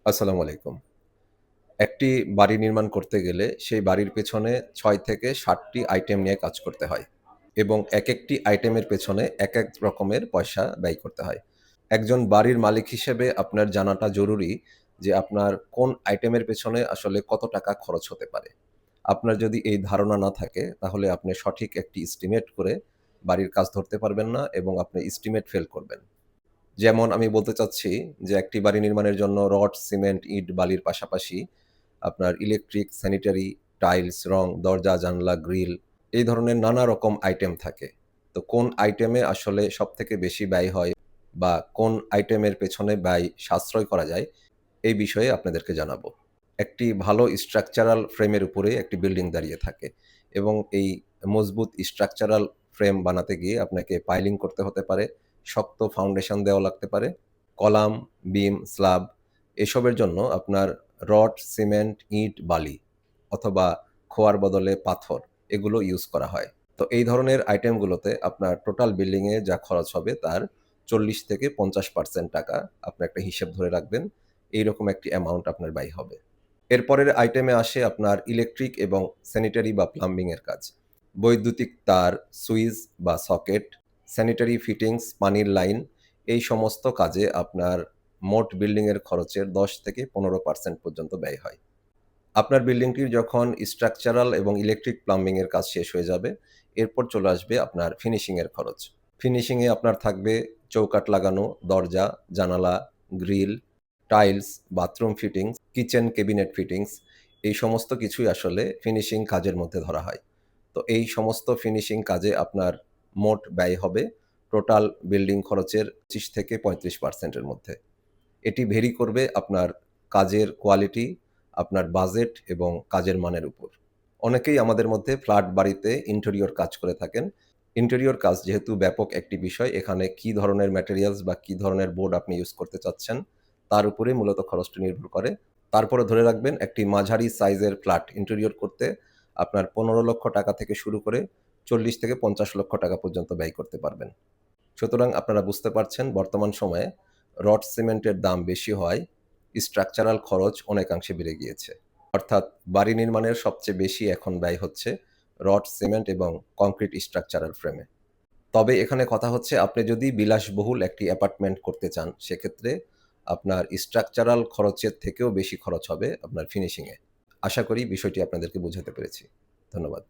আসসালামু আলাইকুম। একটি বাড়ি নির্মাণ করতে গেলে সেই বাড়ির পেছনে ৬ থেকে ৭ টি আইটেম নিয়ে কাজ করতে হয় এবং একেকটি আইটেমের পেছনে একেক রকমের পয়সা ব্যয় করতে হয়। একজন বাড়ির মালিক হিসেবে আপনার জানাটা জরুরি যে আপনার কোন আইটেমের পেছনে আসলে কত টাকা খরচ হতে পারে। আপনার যদি এই ধারণা না থাকে তাহলে আপনি সঠিক একটি এস্টিমেট করে বাড়ির কাজ ধরতে পারবেন না এবং আপনি এস্টিমেট ফেল করবেন। যেমন আমি বলতে চাচ্ছি যে একটি বাড়ি নির্মাণের জন্য রড, সিমেন্ট, ইট, বালির পাশাপাশি আপনার ইলেকট্রিক, স্যানিটারি, টাইলস, রং, দরজা, জানলা, গ্রিল এই ধরনের নানা রকম আইটেম থাকে। তো কোন আইটেমে আসলে সবথেকে বেশি ব্যয় হয় বা কোন আইটেমের পেছনে ব্যয় সাশ্রয় করা যায়, এই বিষয়ে আপনাদেরকে জানাবো। একটি ভালো স্ট্রাকচারাল ফ্রেমের উপরে একটি বিল্ডিং দাঁড়িয়ে থাকে এবং এই মজবুত স্ট্রাকচারাল ফ্রেম বানাতে গিয়ে আপনাকে পাইলিং করতে হতে পারে, শক্ত ফাউন্ডেশন দেওয়া লাগতে পারে, কলাম, বিম, স্ল্যাব এসবের জন্য আপনার রড, সিমেন্ট, ইট, বালি অথবা খোয়ার বদলে পাথর এগুলো ইউজ করা হয়। তো এই ধরনের আইটেমগুলোতে আপনার টোটাল বিল্ডিংয়ে যা খরচ হবে তার ৪০ থেকে ৫০% টাকা আপনি একটা হিসেব ধরে রাখবেন। এইরকম একটি অ্যামাউন্ট আপনার ব্যয় হবে। এরপরের আইটেমে আসে আপনার ইলেকট্রিক এবং স্যানিটারি বা প্লাম্বিং এর কাজ। বৈদ্যুতিক তার, সুইচ বা সকেট, স্যানিটারি ফিটিংস, পানির লাইন এই সমস্ত কাজে আপনার মোট বিল্ডিং এর খরচের ১০ থেকে ১৫% পর্যন্ত ব্যয় হয়। আপনার বিল্ডিংটির যখন স্ট্রাকচারাল এবং ইলেকট্রিক প্লাম্বিং এর কাজ শেষ হয়ে যাবে, এরপর চলে আসবে আপনার ফিনিশিং এর খরচ। ফিনিশিং এ আপনার থাকবে চৌকাঠ লাগানো, দরজা, জানালা, grill, tiles, bathroom fittings, kitchen cabinet fittings এই সমস্ত কিছুই আসলে ফিনিশিং কাজের মধ্যে ধরা হয়। তো এই সমস্ত ফিনিশিং কাজে আপনার মোট ব্যয় হবে টোটাল বিল্ডিং খরচের ২৫ থেকে ৩৫% এর মধ্যে। এটি ভেরি করবে আপনার কাজের কোয়ালিটি, আপনার বাজেট এবং কাজের মানের উপর। অনেকেই আমাদের মধ্যে ফ্ল্যাট বাড়িতে ইন্টেরিয়র কাজ করে থাকেন। ইন্টেরিয়র কাজ যেহেতু ব্যাপক একটি বিষয়, এখানে কি ধরনের ম্যাটেরিয়ালস বা কি ধরনের বোর্ড আপনি ইউজ করতে চাচ্ছেন, তার উপরেই মূলত খরচটি নির্ভর করে। তারপরে ধরে রাখবেন একটি মাঝারি সাইজের ফ্ল্যাট ইন্টেরিয়র করতে আপনার ১৫,০০,০০০ টাকা থেকে শুরু করে ৪০ থেকে ৫০,০০,০০০ টাকা পর্যন্ত ব্যয় করতে পারবেন। সুতরাং আপনারা বুঝতে পারছেন বর্তমান সময়ে রড সিমেন্টের দাম বেশি হওয়ায় স্ট্রাকচারাল খরচ অনেকাংশে বেড়ে গিয়েছে। অর্থাৎ বাড়ি নির্মাণের সবচেয়ে বেশি এখন ব্যয় হচ্ছে রড, সিমেন্ট এবং কংক্রিট স্ট্রাকচারাল ফ্রেমে। তবে এখানে কথা হচ্ছে আপনি যদি বিলাসবহুল একটি অ্যাপার্টমেন্ট করতে চান, সেক্ষেত্রে আপনার স্ট্রাকচারাল খরচের থেকেও বেশি খরচ হবে আপনার ফিনিশিংয়ে। আশা করি বিষয়টি আপনাদেরকে বুঝাতে পেরেছি। ধন্যবাদ।